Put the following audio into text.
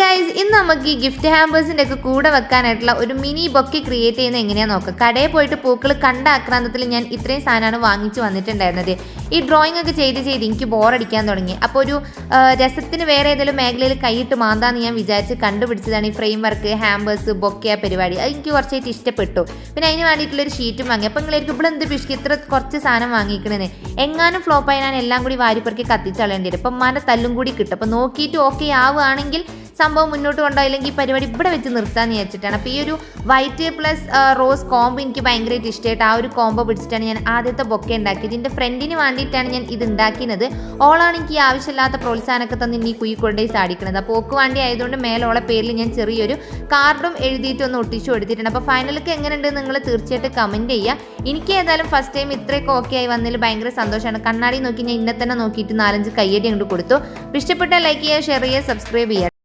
Guys, ഇന്ന് നമുക്ക് ഈ ഗിഫ്റ്റ് ഹാമ്പേഴ്സിൻ്റെ ഒക്കെ കൂടെ വെക്കാനായിട്ടുള്ള ഒരു മിനി ബൊക്കെ ക്രിയേറ്റ് ചെയ്യുന്നത് എങ്ങനെയാണെന്ന് നോക്കാം. കടയിൽ പോയിട്ട് പൂക്കൾ കണ്ട ആക്രാന്തത്തിൽ ഞാൻ ഇത്രയും സാധനമാണ് വാങ്ങിച്ചു വന്നിട്ടുണ്ടായിരുന്നത്. ഈ ഡ്രോയിങ് ഒക്കെ ചെയ്ത് എനിക്ക് ബോറടിക്കാൻ തുടങ്ങി. അപ്പോൾ ഒരു രസത്തിന് വേറെ ഏതെങ്കിലും മേഖലയിൽ കൈയിട്ട് മാന്താന്ന് ഞാൻ വിചാരിച്ച് കണ്ടുപിടിച്ചതാണ് ഈ ഫ്രെയിം വർക്ക്, ഹാമ്പേഴ്സ്, ബൊക്കെ പരിപാടി. അത് എനിക്ക് കുറച്ചായിട്ട് ഇഷ്ടപ്പെട്ടു. പിന്നെ അതിന് വേണ്ടിയിട്ടുള്ളൊരു ഷീറ്റും വാങ്ങി. അപ്പോൾ നിങ്ങളായിരിക്കും ഇവിടെ എന്ത് പിഷ്ക്ക് ഇത്ര കുറച്ച് സാധനം വാങ്ങിക്കണേ, എങ്ങാനും ഫ്ലോപ്പായി ഞാൻ എല്ലാം കൂടി വാരിപ്പറക്കി കത്തിച്ചളയേണ്ടി വരും. അപ്പം ഉമ്മാൻ്റെ തല്ലും കൂടി കിട്ടും. അപ്പോൾ നോക്കിയിട്ട് ഓക്കെ ആവുകയാണെങ്കിൽ സംഭവം മുന്നോട്ട് കൊണ്ടുപോയില്ലെങ്കിൽ ഈ പരിപാടി ഇവിടെ വെച്ച് നിർത്താമെന്ന് വിചാരിച്ചിട്ടാണ്. അപ്പോൾ ഈ ഒരു വൈറ്റ് പ്ലസ് റോസ് കോംബോ എനിക്ക് ഭയങ്കരമായിട്ട് ഇഷ്ടമായിട്ട് ആ ഒരു കോംബോ പിടിച്ചിട്ടാണ് ഞാൻ ആദ്യത്തെ ബൊക്കെ ഉണ്ടാക്കിയത്. എൻ്റെ ഫ്രണ്ടിന് വേണ്ടിയിട്ടാണ് ഞാൻ ഇത് ഉണ്ടാക്കിയത്. ഓളാണ് എനിക്ക് ഈ ആവശ്യമില്ലാത്ത പ്രോത്സാഹനമൊക്കെ തന്നെ ഇനി കുയി കൊണ്ടുപോയി സാധിക്കുന്നത്. അപ്പോൾ ഓക്ക് വേണ്ടി ആയതുകൊണ്ട് മേലോളെ പേരിൽ ഞാൻ ചെറിയൊരു കാർഡും എഴുതിയിട്ടൊന്ന് ഒട്ടിച്ചു കൊടുത്തിട്ടുണ്ട്. അപ്പോൾ ഫൈനലൊക്കെ എങ്ങനെയുണ്ട് നിങ്ങൾ തീർച്ചയായിട്ടും കമൻറ്റ് ചെയ്യുക. എനിക്ക് ഏതായാലും ഫസ്റ്റ് ടൈം ഇത്രയൊക്കെ ഓക്കെ ആയി വന്നതിൽ ഭയങ്കര സന്തോഷമാണ്. കണ്ണാടി നോക്കി ഞാൻ ഇന്നെ തന്നെ നോക്കിയിട്ട് 4-5 കയ്യടി അങ്ങോട്ട് കൊടുത്തു. ഇഷ്ടപ്പെട്ടാൽ ലൈക്ക് ചെയ്യുക, ഷെയർ ചെയ്യുക, സബ്സ്ക്രൈബ് ചെയ്യുക.